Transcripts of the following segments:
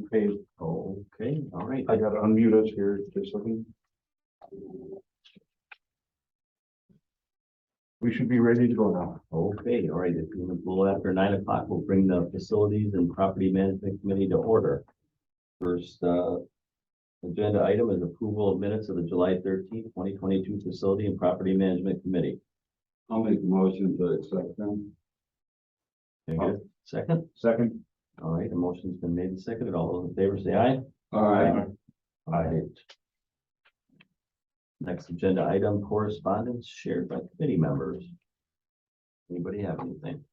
Okay, Okay, all right. I gotta unmute us here just a second. We should be ready to go now. Okay, all right. If you a little after 9 o'clock, we'll bring the Facilities and Property Management Committee to order. First, agenda item is approval of minutes of the July 13th, 2022 Facility and Property Management Committee. I'll make the motion to accept them. Can I get a second? Second. All right, the motion's been made and seconded. All those in favor say aye. Aye. Aye. Next agenda item, correspondence shared by committee members. Anybody have anything?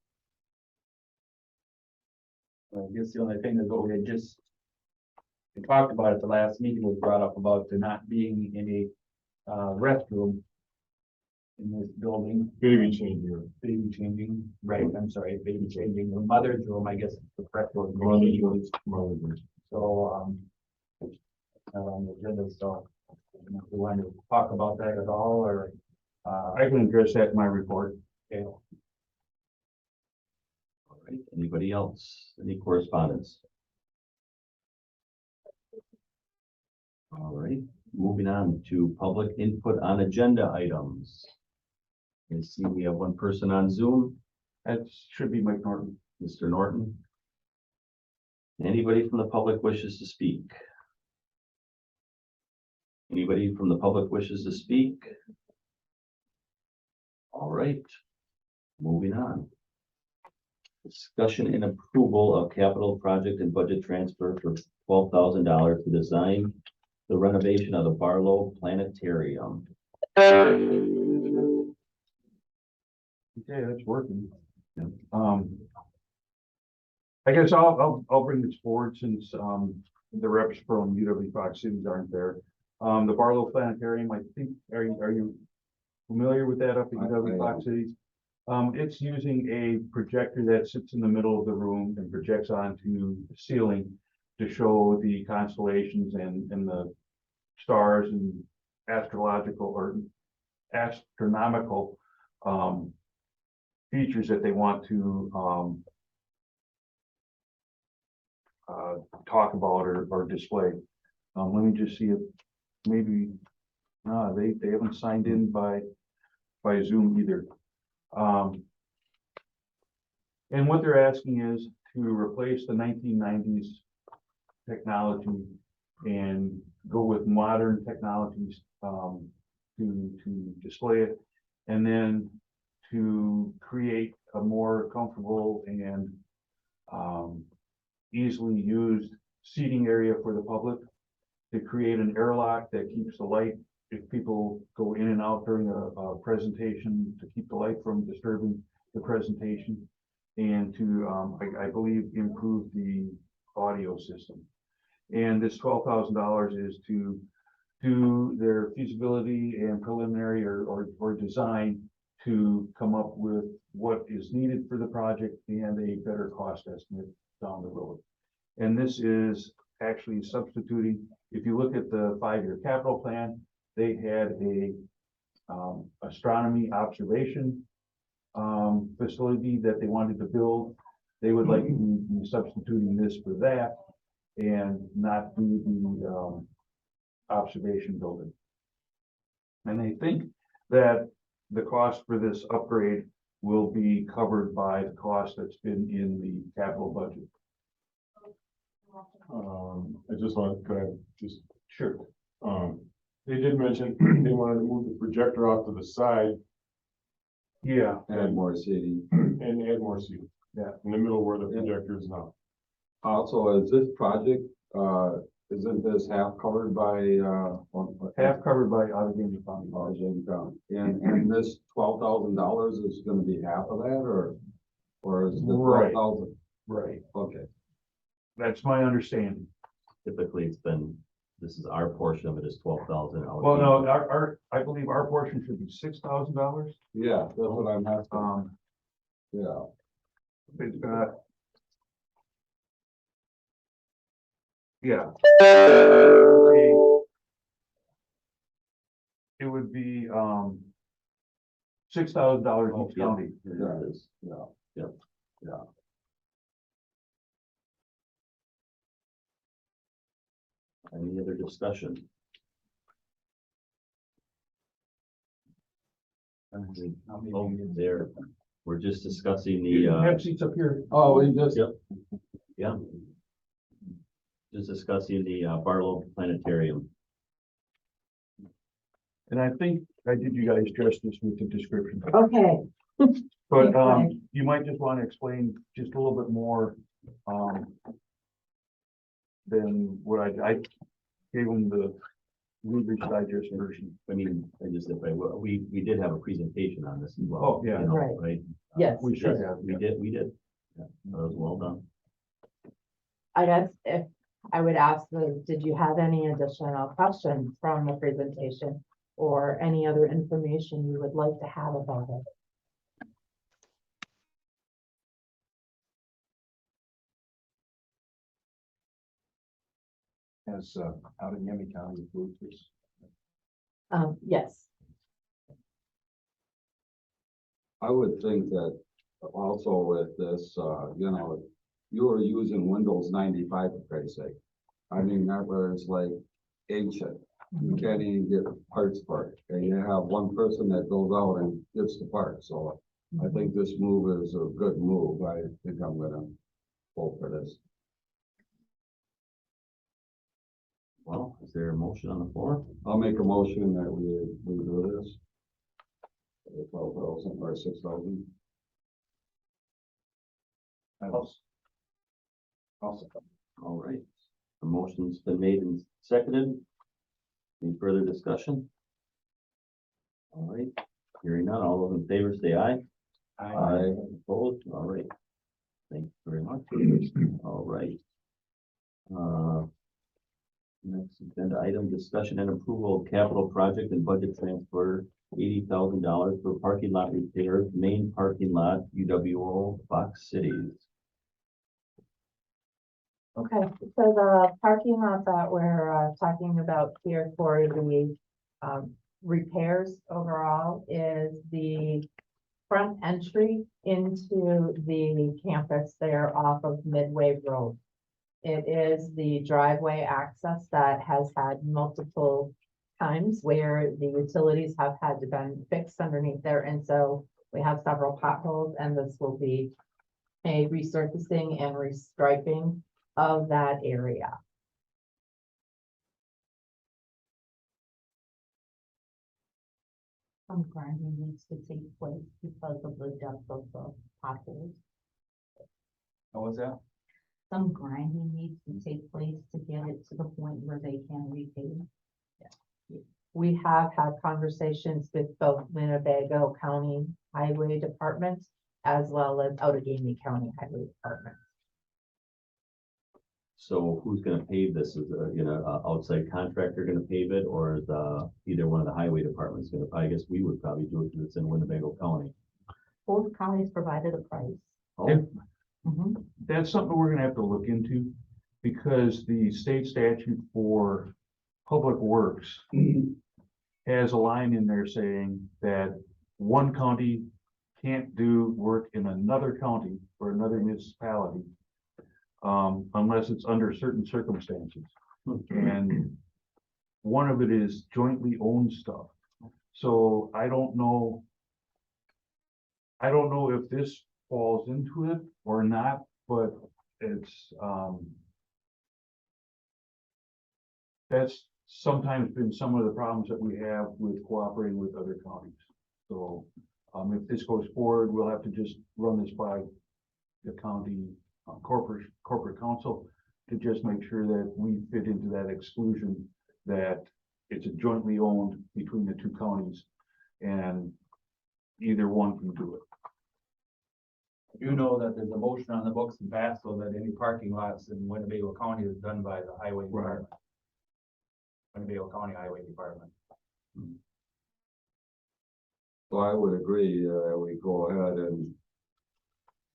I guess the only thing that we had just we talked about at the last meeting was brought up about there not being any restroom in this building. Baby changer. Baby changing, right? I'm sorry, baby changing. The mother's room, I guess, is the correct word. So on the agenda, so if we want to talk about that at all, or I can address that in my report. okay. All right, anybody else? Any correspondence? All right, moving on to public input on agenda items. I see we have one person on Zoom, That should be Mike Norton. Mr. Norton. Anybody from the public wishes to speak? Anybody from the public wishes to speak? All right, moving on. Discussion and approval of capital project and budget transfer for $12,000 to design the renovation of the Barlow Planetarium. Okay, that's working. Yeah. I guess I'll bring this forward since the reps from UW Fox Cities aren't there. The Barlow Planetarium, I think, are you familiar with that up at UW Fox Cities? It's using a projector that sits in the middle of the room and projects onto the ceiling to show the constellations and the stars and astrological or astronomical features that they want to talk about or display. Let me just see if maybe they haven't signed in by Zoom either. And what they're asking is to replace the 1990s technology and go with modern technologies to display it, and then to create a more comfortable and easily used seating area for the public, to create an airlock that keeps the light, if people go in and out during a presentation, to keep the light from disturbing the presentation, and to, I believe, improve the audio system. And this $12,000 is to do their feasibility and preliminary or design to come up with what is needed for the project and a better cost estimate down the road. And this is actually substituting, if you look at the 5-year capital plan, they had a astronomy observation facility that they wanted to build. They would like to be substituting this for that and not do the observation building. And they think that the cost for this upgrade will be covered by the cost that's been in the capital budget. I just want to just Sure. they did mention they wanted to move the projector off to the side Yeah. Add more seating. and add more seating. Yeah. In the middle where the projector is now. Also, is this project, isn't this half covered by, Half covered by Allegheny County. Allegheny County? And this $12,000 is gonna be half of that, or is the Right. 12,000? Right. Okay. That's my understanding. Typically, it's been, this is our portion of it is 12,000. Well, no, I believe our portion should be $6,000. Yeah, that's what I'm asking. Yeah. It's yeah. It would be $6,000 each yeah. county. There it is. Yeah. Yep. Yeah. Any other discussion? Oh, there, we're just discussing the, Have seats up here. Oh, we just, Yep. yeah. Just discussing the Barlow Planetarium. And I think I did you guys justice with the description. Okay, But, Okay. you might just want to explain just a little bit more, than what I gave them the Reader's Digest version. I mean, I just, if I, we did have a presentation on this as well. Oh, yeah. you know, Right. Right? yes. We should yes. have. We did. Yeah, that was well done. I guess if I would ask did you have any additional questions from the presentation? Or any other information you would like to have about it? as, out in Yemi County, Bluetooth. Yes, I would think that also with this, you know, you were using Windows 95 for Christ's sake. I mean, that was like ancient. You can't even get parts for it. And you have one person that goes out and gets the parts. So I think this move is a good move. I think I'm gonna vote for this. Well, is there a motion on the floor? I'll make a motion that we do this. 12,000 or 6,000. All right. The motion's been made and seconded. Any further discussion? All right, hearing none, all those in favor say aye. Aye. Opposed, all right. Thank you very much. All right. Next agenda item, discussion and approval of capital project and budget transfer, $80,000 for parking lot repairs, main parking lot, UWO, Fox Cities. okay, so the parking lot that we're talking about here for the repairs overall is the front entry into the campus there off of Midway Road. It is the driveway access that has had multiple times where the utilities have had to been fixed underneath there, and so we have several potholes, and this will be a resurfacing and restriping of that area. Some grinding needs to take place because of the depth of the potholes. What was that? Some grinding needs to take place to get it to the point where they can repave. We have had conversations with both Winnebago County Highway Department as well as Outagamie County Highway Department. So who's gonna pave this? Is a outside contractor gonna pave it, or is either one of the highway departments gonna, I guess we would probably do it because it's in Winnebago County. Both counties provided a price. Oh, Mhm. That's something we're gonna have to look into, because the state statute for public works has a line in there saying that one county can't do work in another county or another municipality unless it's under certain circumstances. And one of it is jointly owned stuff. So I don't know if this falls into it or not, but it's, that's sometimes been some of the problems that we have with cooperating with other counties. So, if this goes forward, we'll have to just run this by the county corporate council to just make sure that we fit into that exclusion, that it's a jointly owned between the two counties and either one can do it. You know that there's a motion on the books and passed so that any parking lots in Winnebago County is done by the highway department. Winnebago County Highway Department. So I would agree that we go ahead and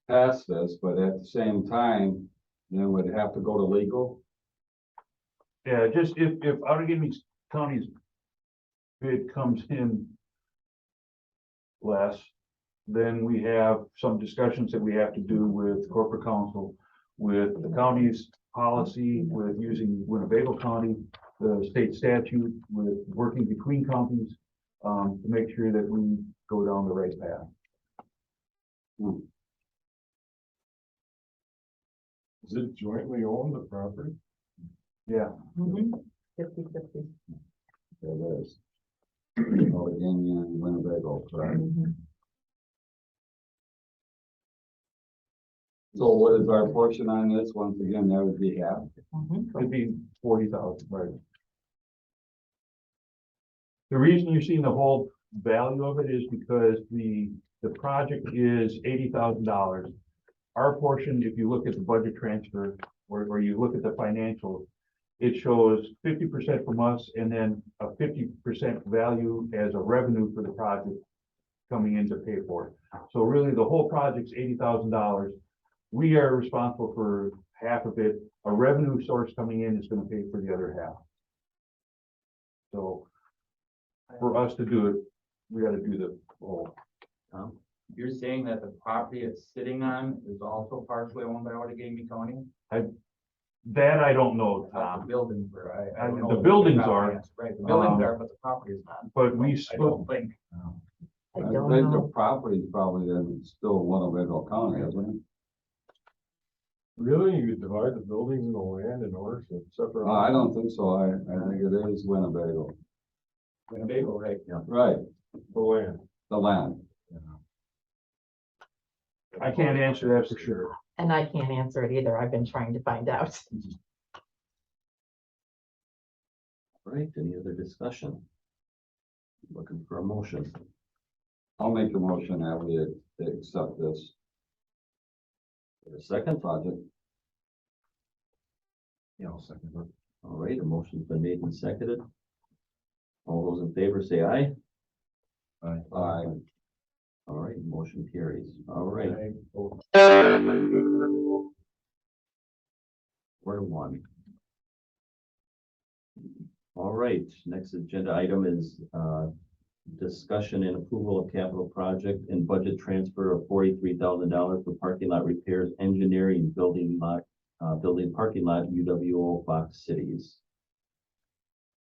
pass this, but at the same time, then we'd have to go to legal. Yeah, just if Outagamie County's bid comes in less, then we have some discussions that we have to do with corporate council, with the counties policy with using Winnebago County, the state statute with working between counties, to make sure that we go down the right path. Is it jointly owned, the property? Yeah, 50/50. It is. Allegheny and Winnebago, correct? So what is our portion on this? Once again, that would be half. it'd be 40,000, right? The reason you're seeing the whole value of it is because the project is $80,000. Our portion, if you look at the budget transfer, or you look at the financials, it shows 50% from us and then a 50% value as a revenue for the project coming in to pay for it. So really, the whole project's $80,000. We are responsible for half of it. A revenue source coming in is gonna pay for the other half. So for us to do it, we gotta do the whole. You're saying that the property it's sitting on is also partially owned by Allegheny County? That I don't know, The Tom, buildings are, I don't know. the what buildings property are, is. Right, the buildings um, are, but the property is not. but we I split, don't think. I I don't think the know. property is probably then still Winnebago County, isn't it? Really? You could divide the buildings and the land in order to separate? No, I don't think so. I think it is Winnebago. Winnebago, right? Right, The land. the land. I can't answer that for sure. And I can't answer it either. I've been trying to find out. All right, any other discussion? Looking for a motion. I'll make the motion that we accept this A second? project. Yeah, I'll second it. All right, a motion's been made and seconded. All those in favor say aye. Aye. All right, motion carries. All right. 4-1. All right, next agenda item is discussion and approval of capital project and budget transfer of $43,000 for parking lot repairs, engineering, building parking lot, UWO Fox Cities.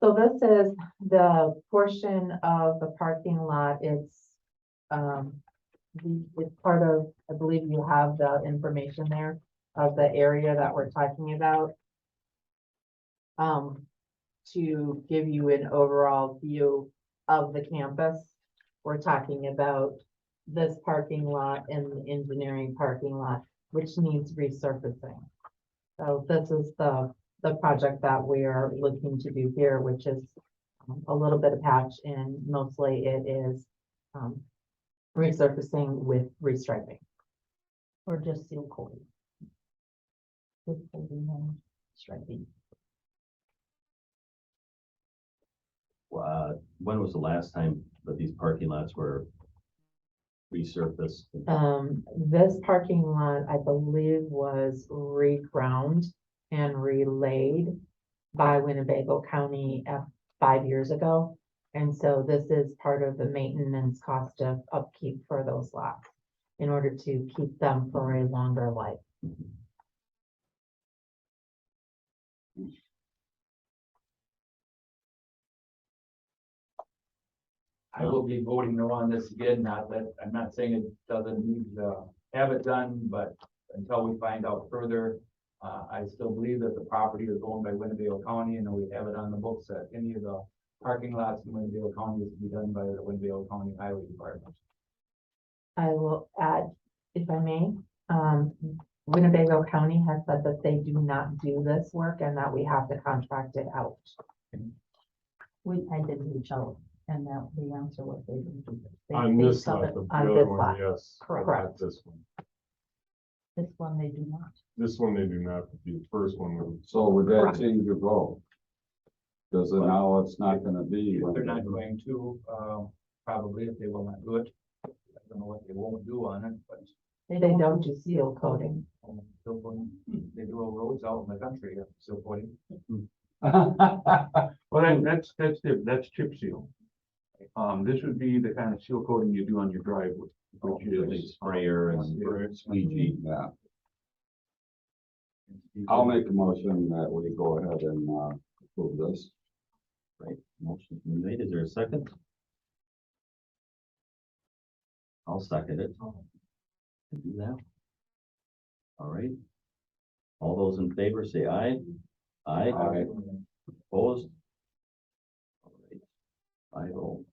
So this is the portion of the parking lot. It's part of, I believe you have the information there of the area that we're talking about. To give you an overall view of the campus, we're talking about this parking lot and the engineering parking lot, which needs resurfacing. So this is the project that we are looking to do here, which is a little bit of patch, and mostly it is resurfacing with restriping. Or just seal coating. Seal coating and striping. When was the last time that these parking lots were resurfaced? This parking lot, I believe, was reground and relayed by Winnebago County 5 years ago. And so this is part of the maintenance cost of upkeep for those lots in order to keep them for a longer life. I will be voting no on this again, not that, I'm not saying it doesn't need to have it done, but until we find out further, I still believe that the property is owned by Winnebago County, and we have it on the books that any of the parking lots in Winnebago County is to be done by the Winnebago County Highway Department. I will add, if I may, Winnebago County has said that they do not do this work and that we have to contract it out. I did reach out, and that the answer was they didn't do this. On they this sell lot, it the on other this one, lot. yes. but not Correct. This one. This one they do not. This one they do not, but the first one would. So would that Correct. change your vote? Because now it's not gonna be. If they're not going to, probably if they will not do it. I don't know what they won't do on it, but. They don't do seal coating. Seal coating, they do all roads out in the country, seal coating. Well, that's chip seal. This would be the kind of seal coating you do on your driveway, which Usually is sprayer and squeegee. Yeah, I'll make a motion that we go ahead and, approve this. Right, motion's been made. Is there a second? I'll second it. Can do that. All right. All those in favor say aye. Aye. Aye. Opposed? All right. 5-0.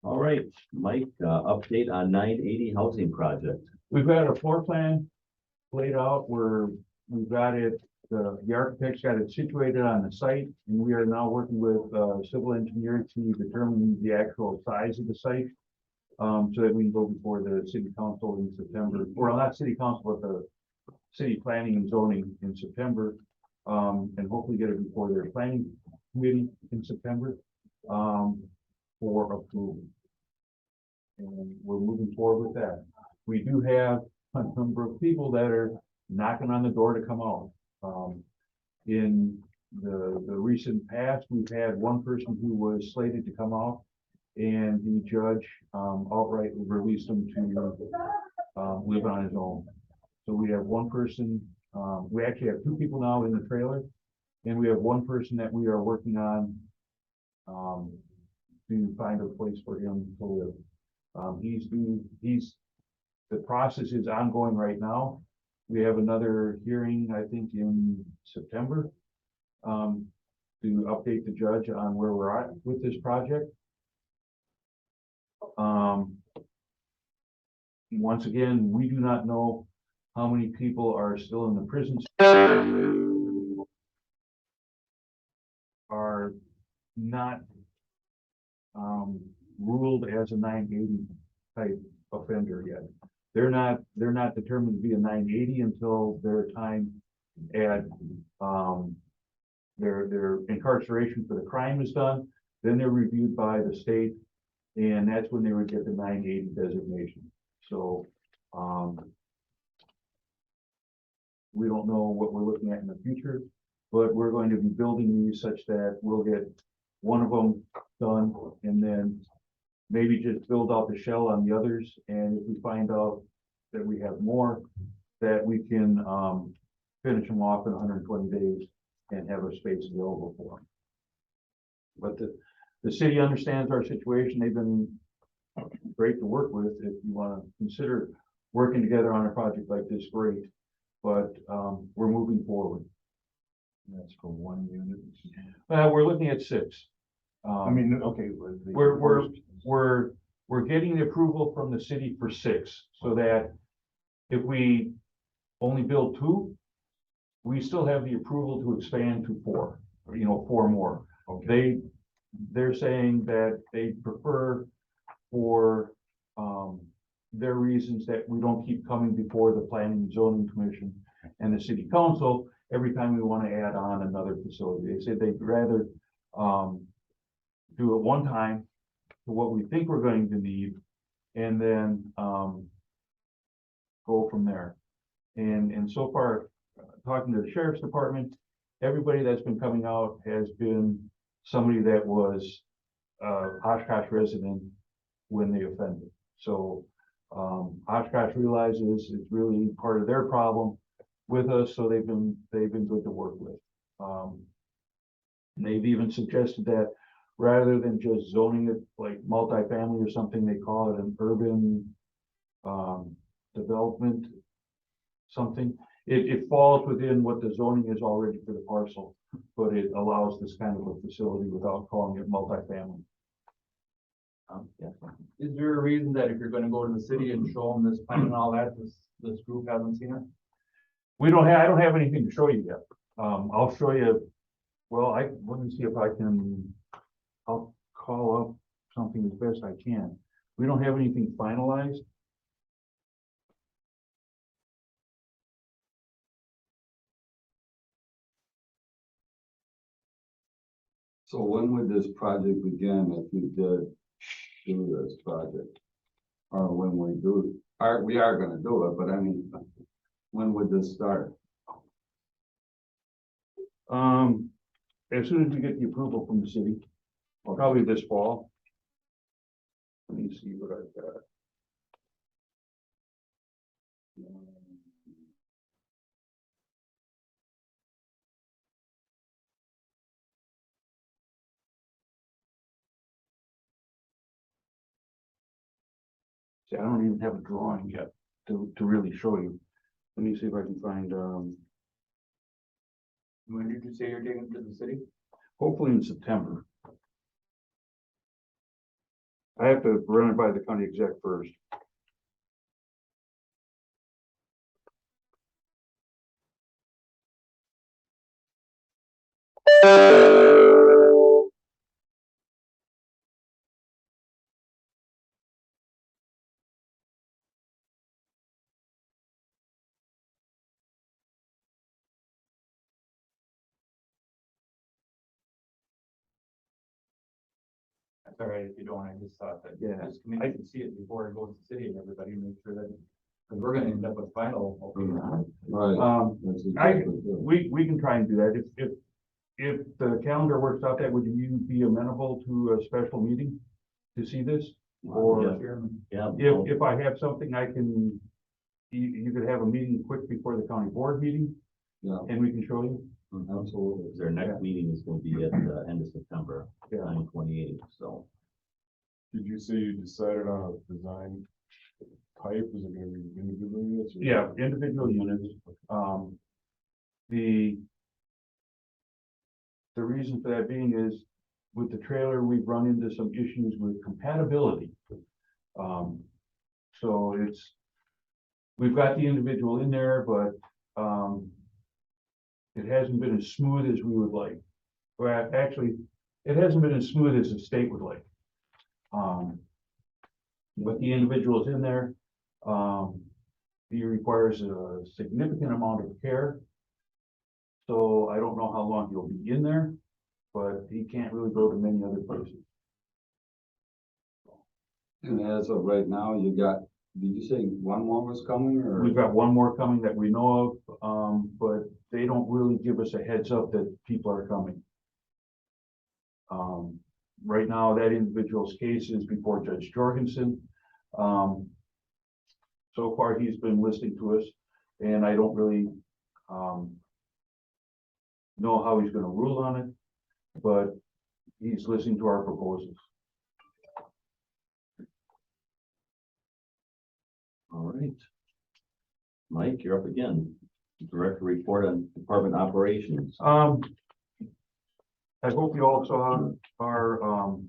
All right, Mike, update on 980 housing project. We've got a floor plan laid out where we've got it, the architect's got it situated on the site, and we are now working with, civil engineer to determine the actual size of the site. So that we can go before the city council in September, or not city council, but the city planning and zoning in September. And hopefully get it before their planning committee in September, for approval. And we're moving forward with that. We do have a number of people that are knocking on the door to come out. In the recent past, we've had one person who was slated to come out, and the judge outright released him to live on his own. So we have one person, we actually have two people now in the trailer, and we have one person that we are working on to find a place for him to live. The process is ongoing right now. We have another hearing, I think, in September, to update the judge on where we're at with this project. Once again, we do not know how many people are still in the prisons, are not ruled as a 980 type offender yet. They're not determined to be a 980 until their time at their incarceration for the crime is done. Then they're reviewed by the state, and that's when they would get the 980 designation. So we don't know what we're looking at in the future, but we're going to be building these such that we'll get one of them done, and then maybe just build out the shell on the others. And if we find out that we have more, that we can finish them off in 120 days and have a space available for them. But the city understands our situation. They've been great to work with. If you want to consider working together on a project like this, great. But we're moving forward. That's for one unit. We're looking at 6. I mean, okay. with the We're getting the approval from the city for 6, so that if we only build 2, we still have the approval to expand to 4, or 4 more. Okay. They're saying that they prefer, for their reasons, that we don't keep coming before the planning and zoning commission and the city council every time we want to add on another facility. They said they'd rather do it one time for what we think we're going to need, and then go from there. And so far, talking to the sheriff's department, everybody that's been coming out has been somebody that was Oshkosh resident when they offended. So Oshkosh realizes it's really part of their problem with us, so they've been good to work with. And they've even suggested that rather than just zoning it like multifamily or something, they call it an urban development something. It falls within what the zoning is already for the parcel, but it allows this kind of a facility without calling it multifamily. Yeah. Is there a reason that if you're gonna go to the city and show them this plan and all that, this group hasn't seen it? I don't have anything to show you yet. I'll show you, well, let me see if I'll call up something as best I can. We don't have anything finalized. So when would this project begin if you did do this project? Or when we do, we are gonna do it, but I mean, when would this start? As soon as we get the approval from the city, probably this fall. Let me see what I've got. See, I don't even have a drawing yet to really show you. Let me see if I can find, When did you say you're taking it to the city? hopefully in September. I have to run it by the county exec first. That's all right if you don't, I just thought that. Yeah, This committee can see it before it goes to city and everybody make sure that, because we're gonna end up with final. Right. That's exactly it. We can try and do that. If the calendar works out, that would you be amenable to a special meeting to see this? Or Yeah. if I have something I can, you could have a meeting quick before the county board meeting Yeah, and we can show you. absolutely. Their next meeting is gonna be at the end of September, Yeah. 9/28, so. Did you say you decided on a design type? Is it gonna be individual units? or- Yeah, individual units. The reason for that being is with the trailer, we've run into some issues with compatibility. So we've got the individual in there, but, it hasn't been as smooth as we would like. Well, actually, it hasn't been as smooth as the state would like. But the individual's in there. He requires a significant amount of care. So I don't know how long he'll be in there, but he can't really go to many other places. And as of right now, you got, did you say one more was coming or? We've got one more coming that we know of, but they don't really give us a heads up that people are coming. Right now, that individual's case is before Judge Jorgensen. So far, he's been listening to us, and I don't really, know how he's gonna rule on it, but he's listening to our proposals. All right. Mike, you're up again. Director report on department operations. I hope you all saw our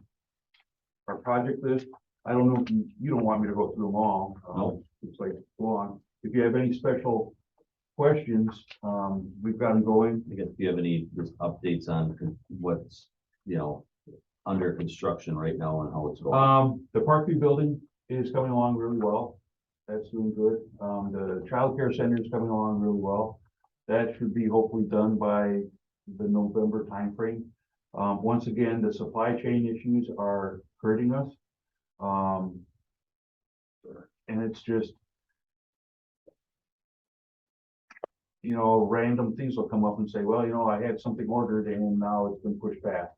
project list. I don't know if you don't want me to go through them all. No. It's like long. If you have any special questions, we've got them going. I guess if you have any just updates on what's, under construction right now and how it's going. The Parkview building is coming along really well. That's doing good. The childcare center is coming along really well. That should be hopefully done by the November timeframe. Once again, the supply chain issues are hurting us. And it's just, random things will come up and say, well, I had something ordered and now it's been pushed back.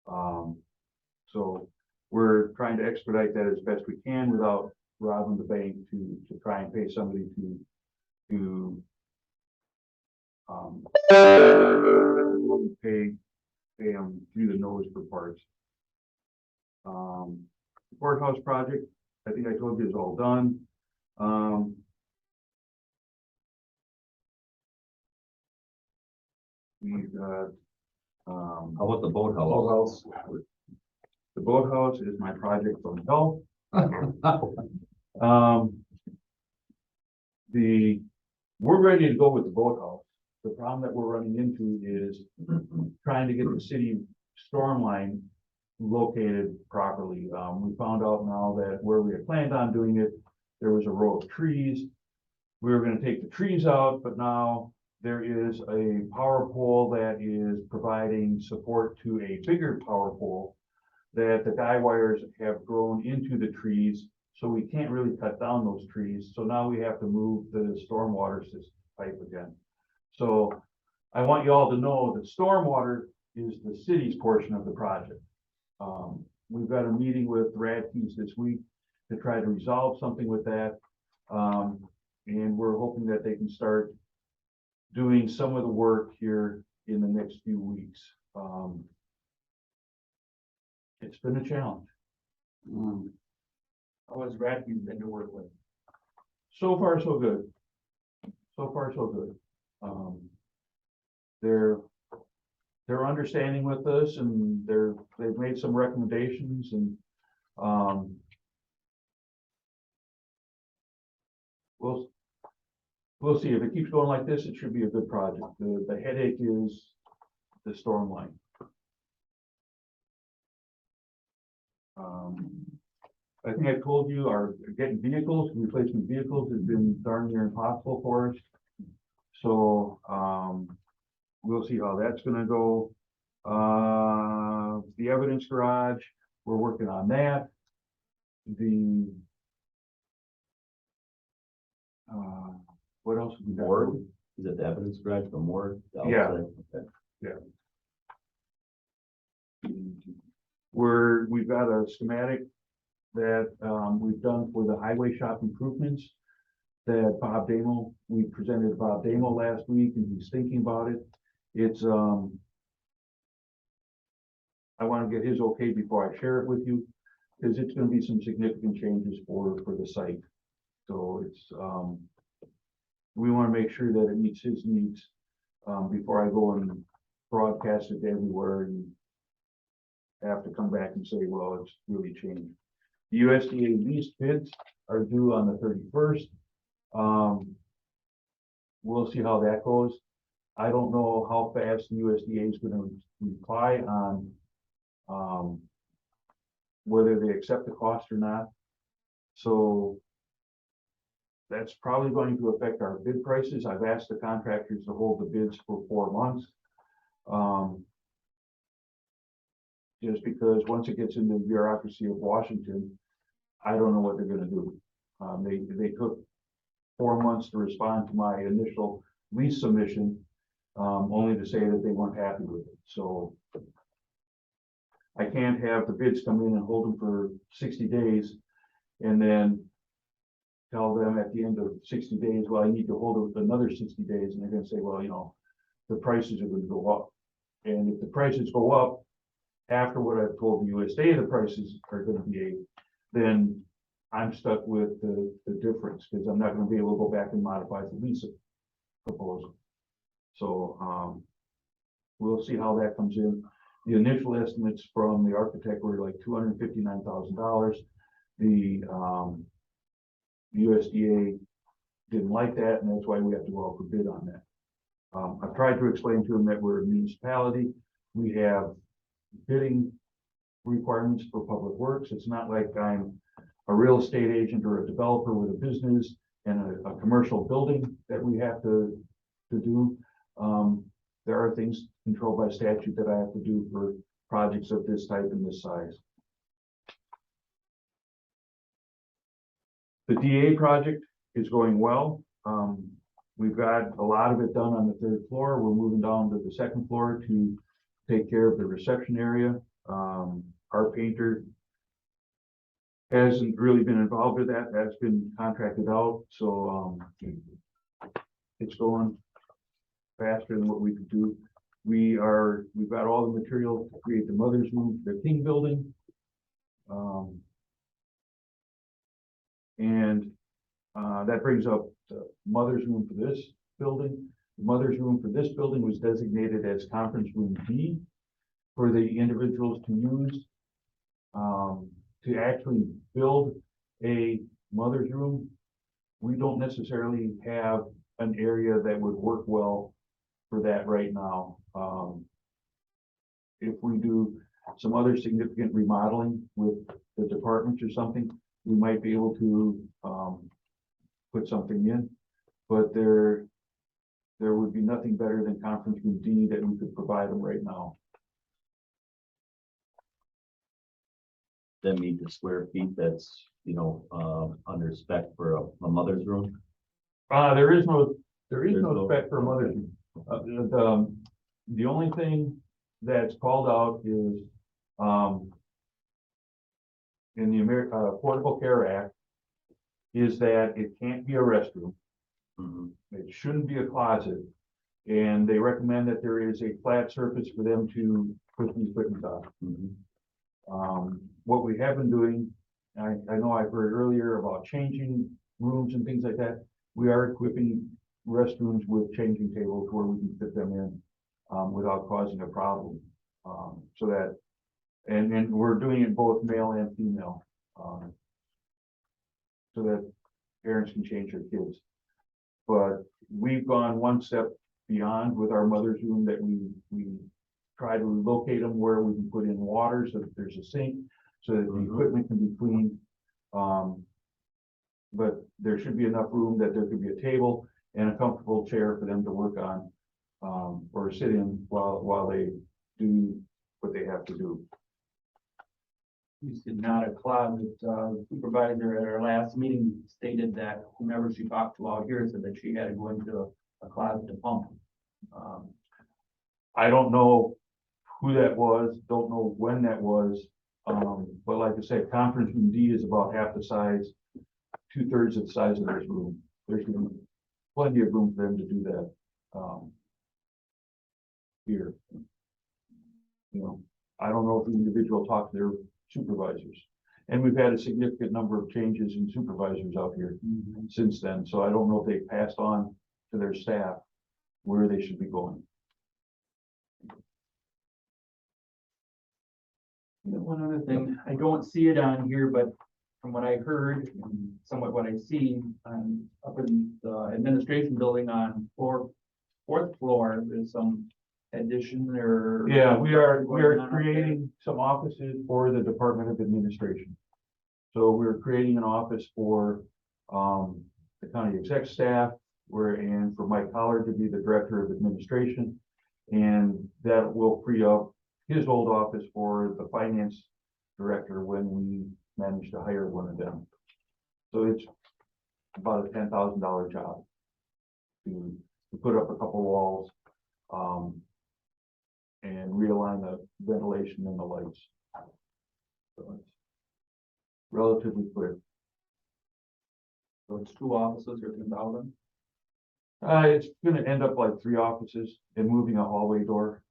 So we're trying to expedite that as best we can without robbing the bank to try and pay somebody to pay them through the nose for parts. Courthouse project, I think I told you is all done. We've got, How about the boathouse? Boathouse. the boathouse is my project from hell. We're ready to go with the boathouse. The problem that we're running into is trying to get the city storm line located properly. We found out now that where we had planned on doing it, there was a row of trees. We were gonna take the trees out, but now there is a power pole that is providing support to a bigger power pole that the guy wires have grown into the trees, so we can't really cut down those trees. So now we have to move the stormwater system pipe again. So I want you all to know that stormwater is the city's portion of the project. We've got a meeting with Radke's this week to try to resolve something with that. And we're hoping that they can start doing some of the work here in the next few weeks. It's been a challenge. How has Radke's been to work with? So far, so good. So far, so good. They're understanding with us and they've made some recommendations and, we'll see. If it keeps going like this, it should be a good project. The headache is the storm line. I think I told you, getting vehicles, replacement vehicles has been darn near impossible for us. So, we'll see how that's gonna go. The evidence garage, we're working on that. What else? have we got? Morgue? Is it the evidence garage for more? Yeah. Okay. We've got a schematic that, we've done for the highway shop improvements that we presented to Bob Damo last week and he's thinking about it. It's, I want to get his okay before I share it with you, because it's going to be some significant changes for the site. So it's, we want to make sure that it meets his needs, before I go and broadcast it everywhere and have to come back and say, well, it's really changed. The USDA lease bids are due on the 31st. We'll see how that goes. I don't know how fast the USDA is going to reply on whether they accept the cost or not. So that's probably going to affect our bid prices. I've asked the contractors to hold the bids for 4 months. Just because once it gets into the bureaucracy of Washington, I don't know what they're gonna do. They took 4 months to respond to my initial lease submission, only to say that they weren't happy with it. So I can't have the bids come in and hold them for 60 days and then tell them at the end of 60 days, well, I need to hold it another 60 days. And they're gonna say, well, you know, the prices are gonna go up. And if the prices go up after what I've told the USDA, the prices are gonna be, then I'm stuck with the difference because I'm not gonna be able to go back and modify the lease proposal. So, we'll see how that comes in. The initial estimates from the architect were like $259,000. The USDA didn't like that, and that's why we have to go out for bid on that. I've tried to explain to them that we're a municipality. We have bidding requirements for public works. It's not like I'm a real estate agent or a developer with a business and a commercial building that we have to do. There are things controlled by statute that I have to do for projects of this type and this size. The DA project is going well. We've got a lot of it done on the 3rd floor. We're moving down to the 2nd floor to take care of the reception area. Our painter hasn't really been involved with that. That's been contracted out. So it's going faster than what we could do. We've got all the material to create the mother's room, the King building. That brings up the mother's room for this building. The mother's room for this building was designated as conference room B for the individuals to use. To actually build a mother's room, we don't necessarily have an area that would work well for that right now. If we do some other significant remodeling with the departments or something, we might be able to put something in, but there would be nothing better than conference room D that we could provide them right now. That meet the square feet that's, under spec for a mother's room. There is no There's no- spec for a mother's room. The only thing that's called out is, in the Affordable Care Act, is that it can't be a restroom. Mhm. It shouldn't be a closet. And they recommend that there is a flat surface for them to put the equipment on. Mhm. What we have been doing I know I've heard earlier about changing rooms and things like that. We are equipping restrooms with changing tables where we can fit them in, without causing a problem. So that, and we're doing it both male and female, so that parents can change their kids. But we've gone one step beyond with our mother's room, that we try to locate them where we can put in water so that there's a sink, so that the equipment can be cleaned. But there should be enough room that there could be a table and a comfortable chair for them to work on, or sit in while they do what they have to do. You said not a closet. Supervisor at our last meeting stated that whomever she talked to out here said that she had to go into a closet to pump. I don't know who that was, don't know when that was. But like I said, conference room D is about half the size, 2/3 of the size of this room. There's gonna be plenty of room for them to do that. Here. You know, I don't know if the individual talked to their supervisors. And we've had a significant number of changes in supervisors out here since then, so I don't know if they passed on to their staff where they should be going. One other thing, I don't see it on here, but from what I heard and somewhat what I've seen, up in the administration building on fourth floor, there's some addition or. Yeah, we are creating some offices for the Department of Administration. So we're creating an office for, the county exec staff, and for Mike Collard to be the Director of Administration. And that will free up his old office for the Finance Director when we manage to hire one of them. So it's about a $10,000 job to put up a couple walls, and realign the ventilation and the lights. So it's relatively quick. So it's 2 offices or 2,000? It's gonna end up like 3 offices and moving a hallway door.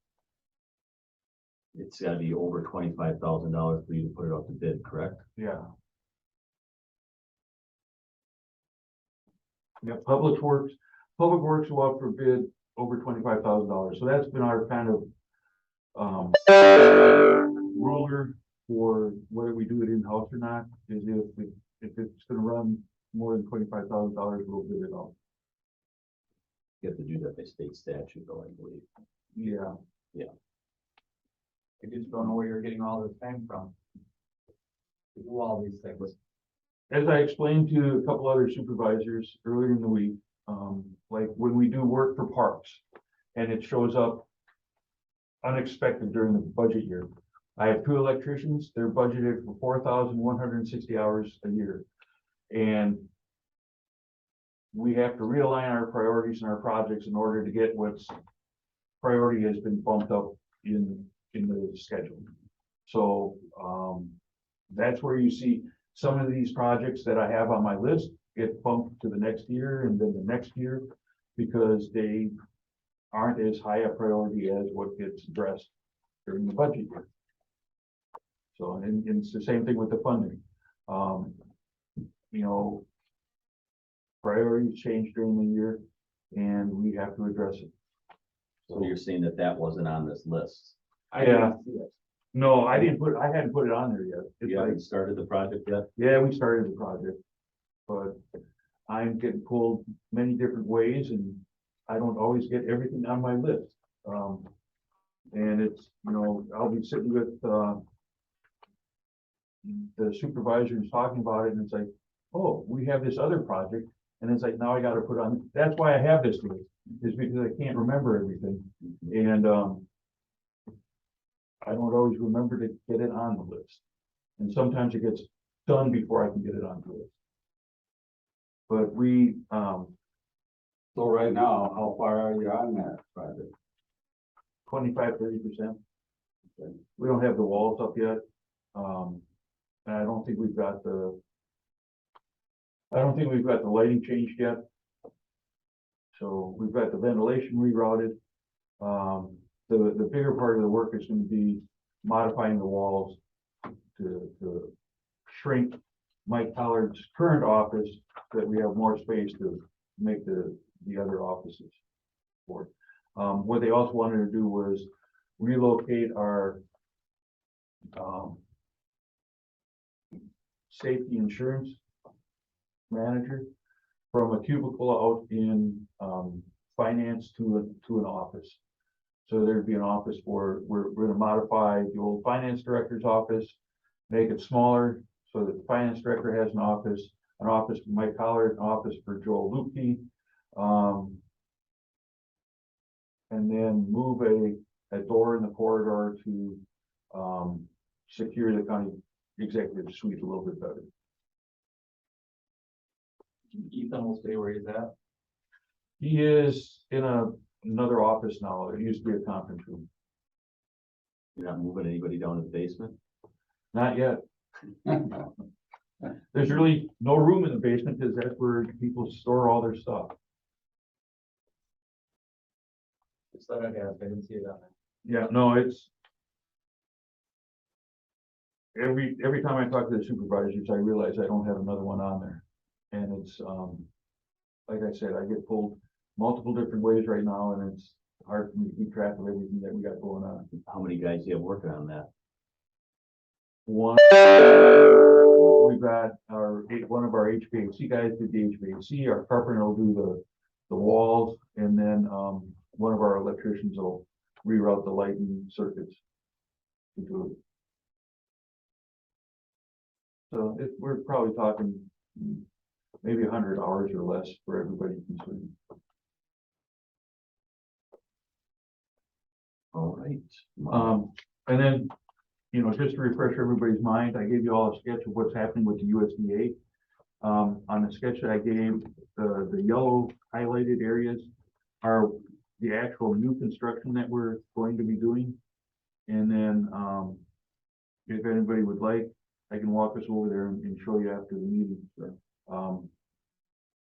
It's gotta be over $25,000 for you to put it up to bid, correct? Yeah. Yeah, Public Works will out for bid over $25,000. So that's been our kind of ruler for whether we do it in-house or not, is if it's gonna run more than $25,000, we'll bid it out. You have to do that by state statute, though, I believe. Yeah. I just don't know where you're getting all this time from. To do all these things. As I explained to a couple other supervisors earlier in the week, like when we do work for parks and it shows up unexpected during the budget year. I have 2 electricians, they're budgeted for 4,160 hours a year. And we have to realign our priorities and our projects in order to get what's priority has been bumped up in the schedule. So, that's where you see some of these projects that I have on my list get bumped to the next year and then the next year, because they aren't as high a priority as what gets addressed during the budget year. So, and it's the same thing with the funding. You know, priorities change during the year and we have to address it. So you're saying that that wasn't on this list? I Yeah. didn't see it. No, I hadn't put it on there yet. It's You like, haven't started the project yet? yeah, we started the project, but I'm getting pulled many different ways and I don't always get everything on my list. And it's, you know, I'll be sitting with, the supervisors talking about it and it's like, oh, we have this other project. And it's like, now I gotta put on, that's why I have this list, is because I can't remember everything. And, I don't always remember to get it on the list. And sometimes it gets done before I can get it on the list. But we, So right now, how far are you on that project? 25–30%. We don't have the walls up yet. And I don't think we've got the lighting changed yet. So we've got the ventilation rerouted. The bigger part of the work is going to be modifying the walls to shrink Mike Collard's current office, that we have more space to make the other offices for. What they also wanted to do was relocate our safety insurance manager from a cubicle out in finance to an office. So there'd be an office for, we're gonna modify the old finance director's office, make it smaller so that the finance director has an office for Mike Collard, an office for Joel Lupke. And then move a door in the corridor to secure the county executive suite a little bit better. Ethan will stay where he's at. He is in another office now. It used to be a conference room. You're not moving anybody down to the basement? Not yet. There's really no room in the basement because that's where people store all their stuff. Just that I have, I didn't see it on there. Yeah, no, it's every time I talk to the supervisors, I realize I don't have another one on there. And it's like I said, I get pulled multiple different ways right now, and it's hard for me to keep track of everything that we got going on. How many guys do you have working on that? One, we've got one of our HVAC guys did the HVAC, our carpenter will do the walls, and then one of our electricians will reroute the lighting circuits to do it. So we're probably talking maybe 100 hours or less for everybody concerned. All right. And then, just to refresh everybody's mind, I gave you all a sketch of what's happening with the USDA. On the sketch that I gave, the yellow highlighted areas are the actual new construction that we're going to be doing. And then, if anybody would like, I can walk us over there and show you after the meeting,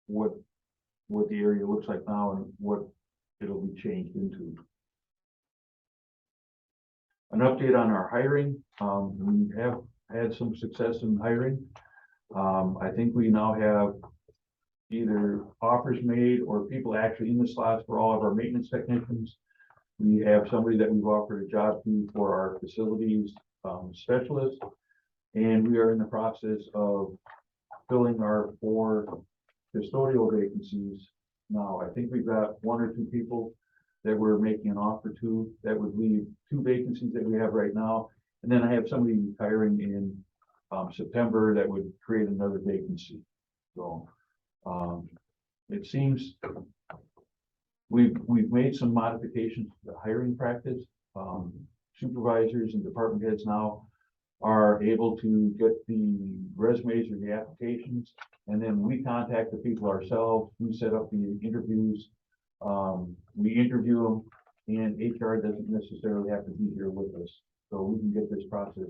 what the area looks like now and what it'll be changed into. An update on our hiring. We have had some success in hiring. I think we now have either offers made or people actually in the slots for all of our maintenance technicians. We have somebody that we've offered a job to for our facilities specialist. And we are in the process of filling our 4 custodial vacancies now. I think we've got 1 or 2 people that we're making an offer to. That would leave 2 vacancies that we have right now. And then I have somebody retiring in September that would create another vacancy. So it seems we've made some modifications to the hiring practice. Supervisors and department heads now are able to get the resumes or the applications, and then we contact the people ourselves. We set up the interviews. We interview them, and HR doesn't necessarily have to be here with us, so we can get this process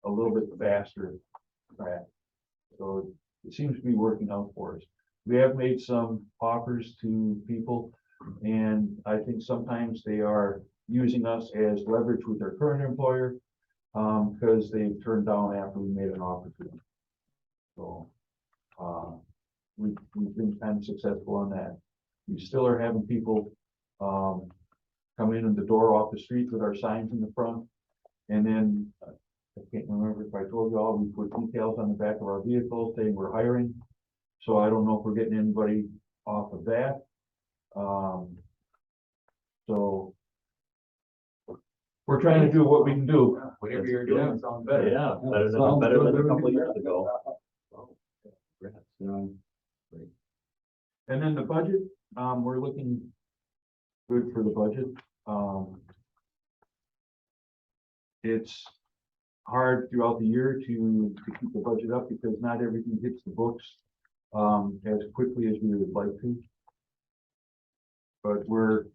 a little bit faster track. So it seems to be working out for us. We have made some offers to people, and I think sometimes they are using us as leverage with their current employer, because they've turned down after we made an offer to them. So we've been kind of successful on that. We still are having people come in the door off the street with our signs in the front. And then I can't remember if I told you all, we put details on the back of our vehicles saying we're hiring. So I don't know if we're getting anybody off of that. So we're trying to do what we can do. Whatever you're doing sounds better. Yeah, better than a couple of years ago. Congrats. And then the budget, we're looking good for the budget. It's hard throughout the year to keep the budget up because not everything hits the books as quickly as we would like to. But we're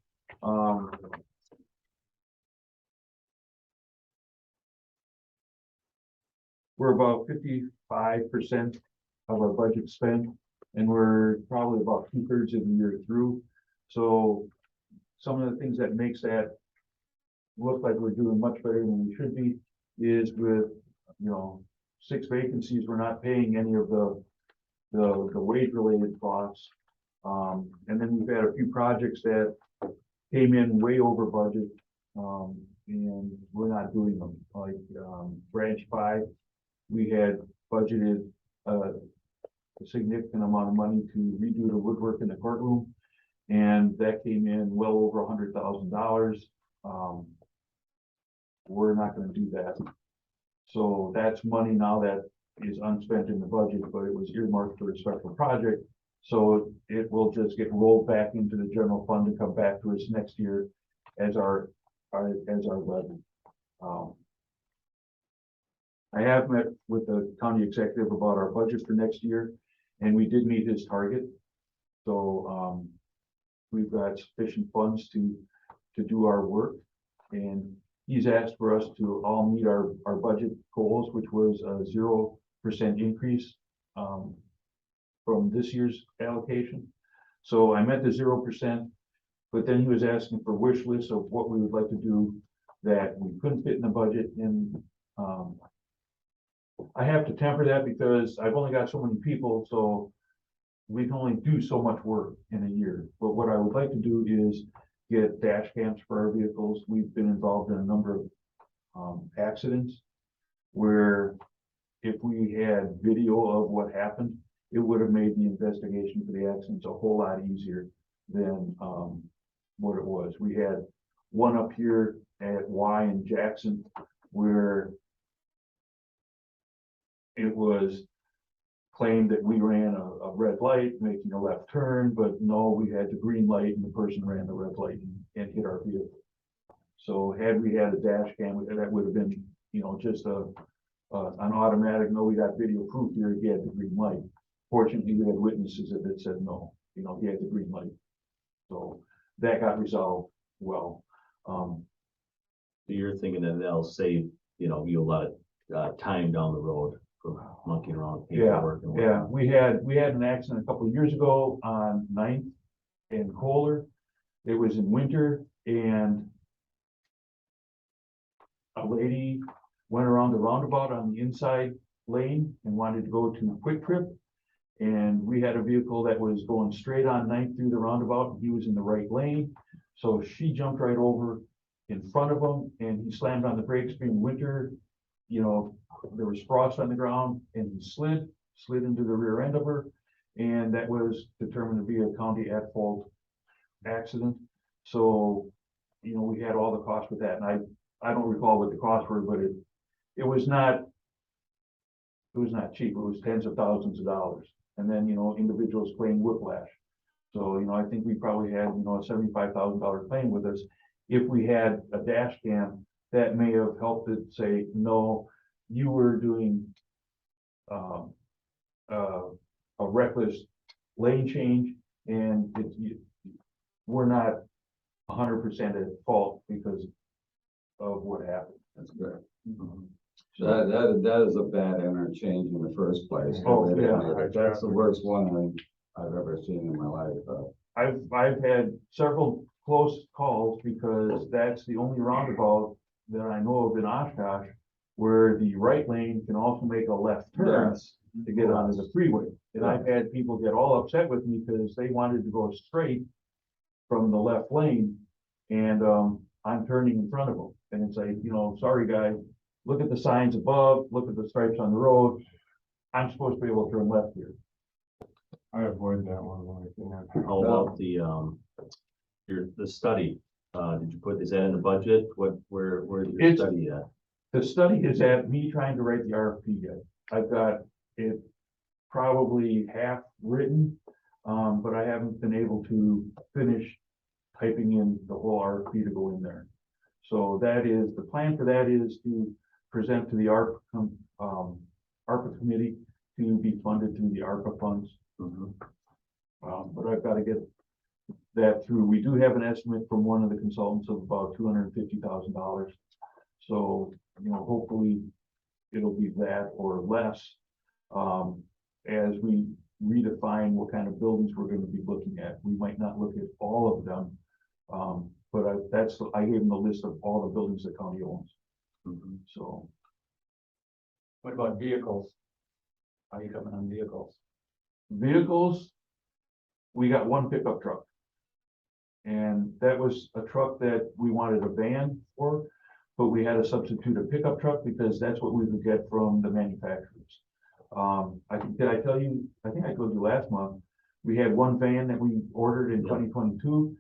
about 55% of our budget spent, and we're probably about 2/3 of the year through. So some of the things that makes that look like we're doing much better than we should be is with, 6 vacancies, we're not paying any of the wage related costs. And then we've had a few projects that came in way over budget, and we're not doing them, like, branch 5. We had budgeted, a significant amount of money to redo the woodwork in the courtroom, and that came in well over $100,000. We're not gonna do that. So that's money now that is unspent in the budget, but it was earmarked for a special project. So it will just get rolled back into the general fund and come back to us next year as our budget. I have met with the county executive about our budget for next year, and we did meet his target. So, we've got sufficient funds to do our work. And he's asked for us to all meet our budget goals, which was a 0% increase, from this year's allocation. So I met the 0%, but then he was asking for wish lists of what we would like to do that we couldn't fit in the budget. And I have to temper that because I've only got so many people, so we can only do so much work in a year. But what I would like to do is get dash cams for our vehicles. We've been involved in a number of accidents where if we had video of what happened, it would have made the investigation for the accidents a whole lot easier than what it was. We had one up here at Y in Jackson where it was claimed that we ran a red light making a left turn, but no, we had the green light and the person ran the red light and hit our vehicle. So had we had a dash cam, that would have been, just an automatic, no, we got video proof here, he had the green light. Fortunately, we had witnesses that said no, he had the green light. So that got resolved well. So you're thinking that they'll save, you a lot of time down the road for monkeying around with paperwork and Yeah, whatnot. we had an accident a couple of years ago on 9th and Kohler. It was in winter and a lady went around the roundabout on the inside lane and wanted to go to Quick Trip. And we had a vehicle that was going straight on 9th through the roundabout, and he was in the right lane. So she jumped right over in front of him and he slammed on the brakes. Being winter, there was frost on the ground and he slid into the rear end of her. And that was determined to be a county at fault accident. So, we had all the costs with that. And I don't recall what the costs were, but it was not cheap. It was tens of thousands of dollars. And then, individuals claim whiplash. So, I think we probably had, a $75,000 claim with us. If we had a dash cam, that may have helped it say, no, you were doing a reckless lane change, and we're not 100% at fault because of what happened. That's good. Mhm. That is a bad interchange in the first place. Oh, yeah. That's the worst one I've ever seen in my life. I've had several close calls because that's the only roundabout that I know of in Oshkosh where the right lane can also make a left turn Yes. to get onto the freeway. And I've had people get all upset with me because they wanted to go straight from the left lane and I'm turning in front of them. And it's like, sorry guys, look at the signs above, look at the stripes on the road. I'm supposed to be able to turn left here. I avoid that one when I can. How about the study? Did you is that in the budget? Where's your It's- study at? The study is at me trying to write the RFP yet. I've got it probably half written, but I haven't been able to finish typing in the whole RFP to go in there. So the plan for that is to present to the ARPA committee to be funded through the ARPA funds. Mhm. But I've got to get that through. We do have an estimate from one of the consultants of about $250,000. So, hopefully it'll be that or less, as we redefine what kind of buildings we're going to be looking at. We might not look at all of them. But I gave them a list of all the buildings the county owns. Mhm. So What about vehicles? How are you coming on vehicles? Vehicles, we got one pickup truck. And that was a truck that we wanted a van for, but we had to substitute a pickup truck because that's what we would get from the manufacturers. Did I tell you, I think I told you last month, we had one van that we ordered in 2022.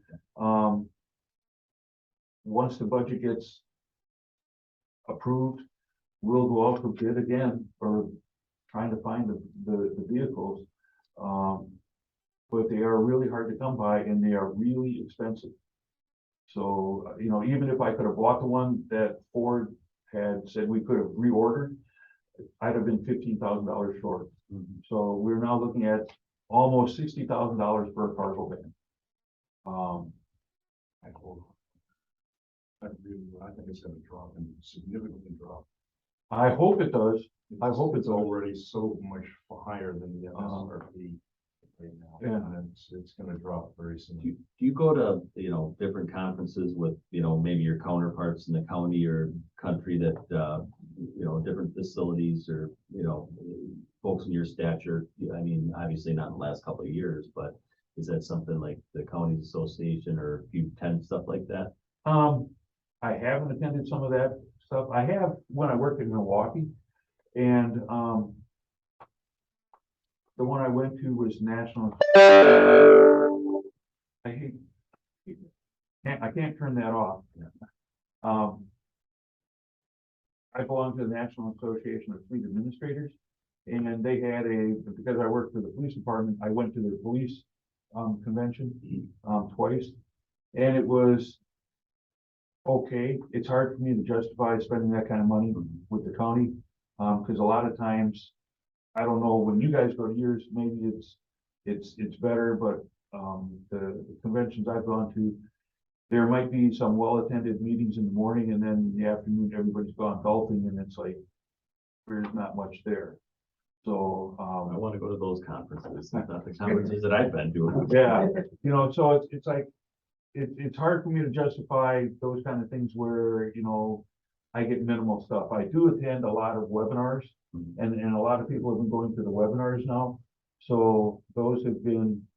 Once the budget gets approved, we'll go out for bid again for trying to find the vehicles. But they are really hard to come by and they are really expensive. So, you know, even if I could have bought the one that Ford had said we could have reordered, I'd have been $15,000 short. So we're now looking at almost $60,000 for a cargo van. I think it's gonna drop and significantly drop. I hope it does. I hope It's it's all. already so much higher than the MSRP right now. Yeah. And it's gonna drop very soon. Do you go to, you know, different conferences with, you know, maybe your counterparts in the county or country that, you know, different facilities or, you know, folks in your stature? I mean, obviously not in the last couple of years, but is that something like the county association or if you attend stuff like that? I haven't attended some of that stuff. I have when I worked in Milwaukee, and the one I went to was National. I can't turn that off. I belong to the National Association of Fleet Administrators, and they had because I worked for the police department, I went to their police convention twice, and it was okay. It's hard for me to justify spending that kind of money with the county, because a lot of times, I don't know, when you guys go to yours, maybe it's better, but the conventions I've gone to, there might be some well-attended meetings in the morning, and then in the afternoon, everybody's gone golfing, and it's like, there's not much there. So, I want to go to those conferences, not the conferences that I've been to. yeah, you know, so it's like, it's hard for me to justify those kind of things where, you know, I get minimal stuff. I do attend a lot of webinars, and a lot of people have been going to the webinars now. So those have been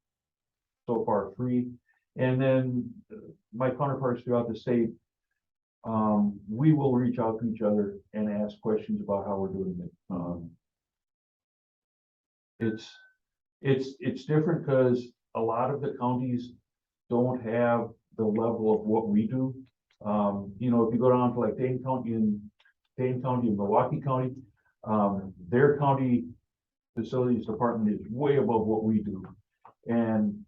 so far free. And then my counterparts throughout the state, we will reach out to each other and ask questions about how we're doing it. It's different because a lot of the counties don't have the level of what we do. You know, if you go down to like Dane County and Milwaukee County, their county facilities department is way above what we do. And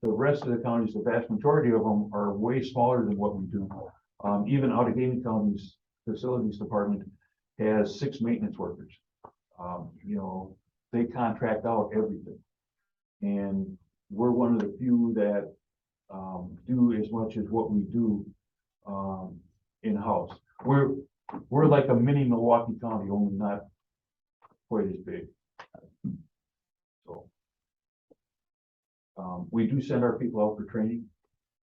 the rest of the counties, the vast majority of them are way smaller than what we do. Even Outagamie County's facilities department has 6 maintenance workers. You know, they contract out everything. And we're one of the few that do as much as what we do in-house. We're like a mini Milwaukee County, only not quite as big. So we do send our people out for training,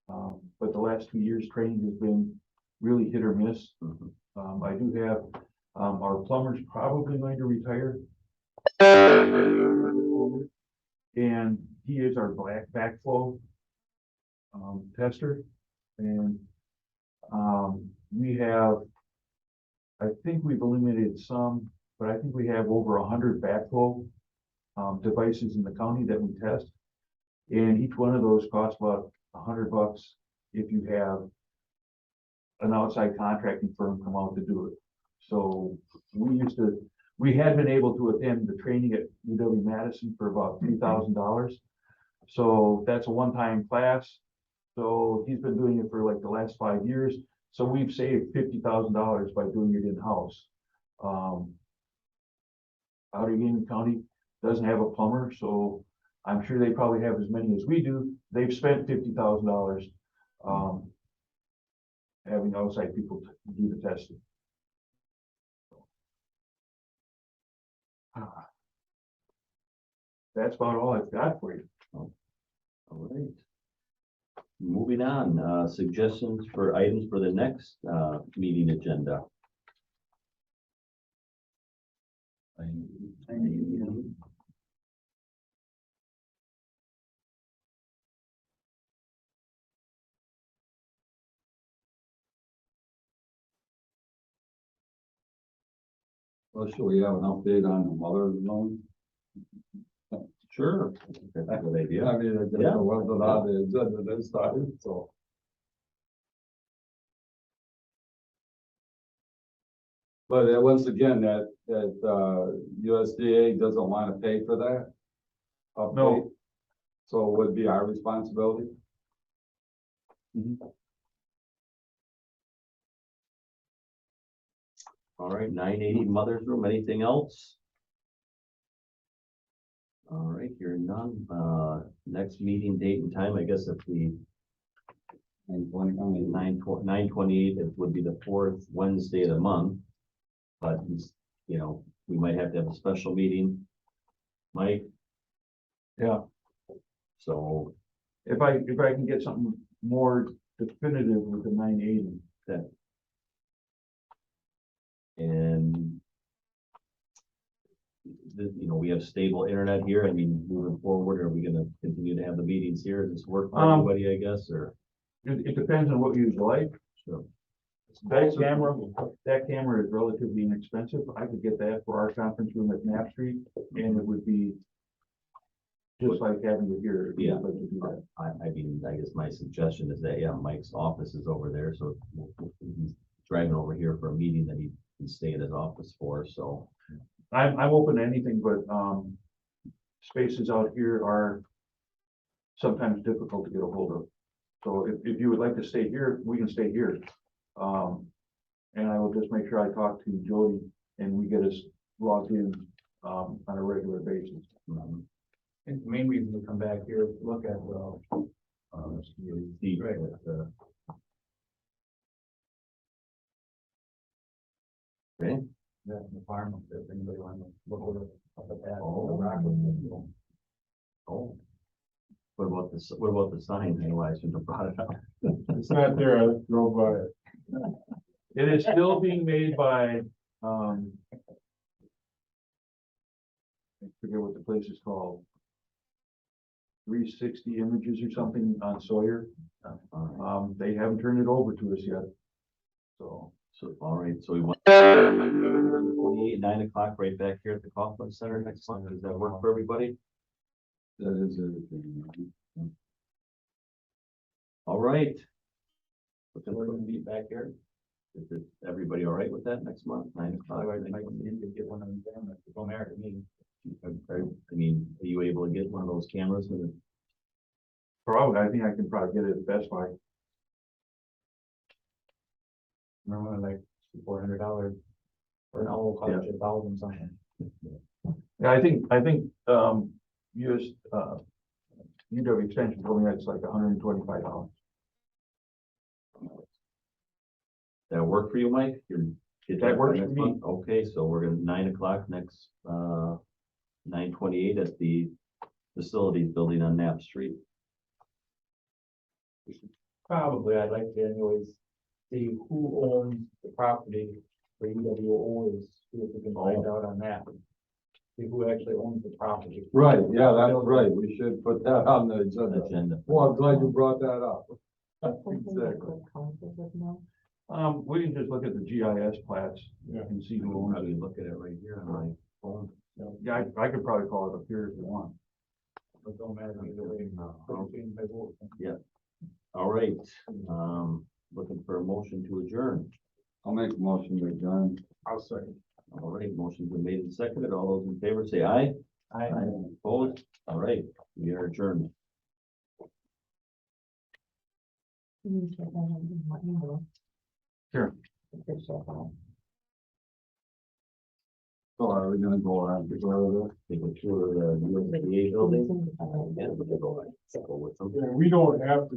but the last 2 years training has been really hit or miss. I do have our plumber's probably going to retire, and he is our backflow tester, and we have, I think we've eliminated some, but I think we have over 100 backflow devices in the county that we test, and each one of those costs about $100 if you have an outside contracting firm come out to do it. So we had been able to attend the training at UW-Madison for about $3,000. So that's a one-time class. So he's been doing it for like the last 5 years. So we've saved $50,000 by doing it in-house. Outagamie County doesn't have a plumber, so I'm sure they probably have as many as we do. They've spent $50,000 having outside people do the testing. That's about all I've got for you. All right. Moving on, suggestions for items for the next meeting agenda. Well, should we have an update on the mother's loan? Sure. That's a good idea. I mean, it just Yeah. wasn't on the agenda this time, so. But once again, that USDA doesn't want to pay for that. Update. No. So it would be our responsibility. All right, 980 Mother's Room, anything else? All right, hearing none, next meeting date and time, I guess if we, 9/28, it would be the fourth Wednesday of the month. But, you know, we might have to have a special meeting. Mike? Yeah. So, If I can get something more definitive with the 980. and you know, we have stable internet here. I mean, moving forward, are we gonna continue to have the meetings here? Does this work for everybody, I guess, or? It depends on what you like. Sure. That camera is relatively inexpensive. I could get that for our conference room at Knapp Street, and it would be just like having it here. if you'd Yeah. like to do that. I mean, I guess my suggestion is that, yeah, Mike's office is over there, so he's driving over here for a meeting that he can stay at his office for, so. I'm open to anything, but, spaces out here are sometimes difficult to get a hold of. So if you would like to stay here, we can stay here. And I will just make sure I talk to Jody and we get us logged in, on a regular basis. um, I think the main reason to come back here is to look at, Steve, Right. Okay, the farm, if anybody wants to look over up at that. Oh. the rock was- oh. What about the sign, anyway, I shouldn't have brought it up. It's not there, I drove by it. It is still being made by, I forget what the place is called. 360 Images or something on Sawyer. They haven't turned it over to us yet. So, So, all right, so we want 28, 9 o'clock, right back here at the Kaufman Center next month. Does that work for everybody? That is everything. All right. Looking for to be back here. Is everybody all right with that next month, 9 o'clock? Otherwise, I might need to get one of them, cameras to go marry me. I mean, are you able to get one of those cameras? probably, I think I can probably get it at Best Buy. Remember when like $400 for an owl cost you 1,000 something. Yeah, I think, US, UW Extension told me that's like $125. That work for you, Mike? Get That works next for me. month? Okay, so we're gonna 9 o'clock next, 9/28 at the facilities building on Knapp Street. Probably, I'd like to anyways see who owns the property for UWO is, see if we can find out on that. See who actually owns the property. Right, yeah, that's right. We should put that on the agenda. Agenda. Well, I'm glad you brought that up. Something that Exactly. the council would know. We can just look at the GIS plats Yeah. and see You who can owns probably it. look at it right here on my phone. Yeah, I could probably call it up here if you want. It don't matter either way. Don't change my vote. All right, looking for a motion to adjourn. I'll make a motion to adjourn. I'll second. All right, motion's been made and seconded. All those in favor say aye. Opposed? All right, we are adjourned. You can check that out and let me know. Sure. Appreciate that. So are we gonna go around to go over Take a tour of the USDA building. Something about it. And we'll go with them. Yeah, we don't have to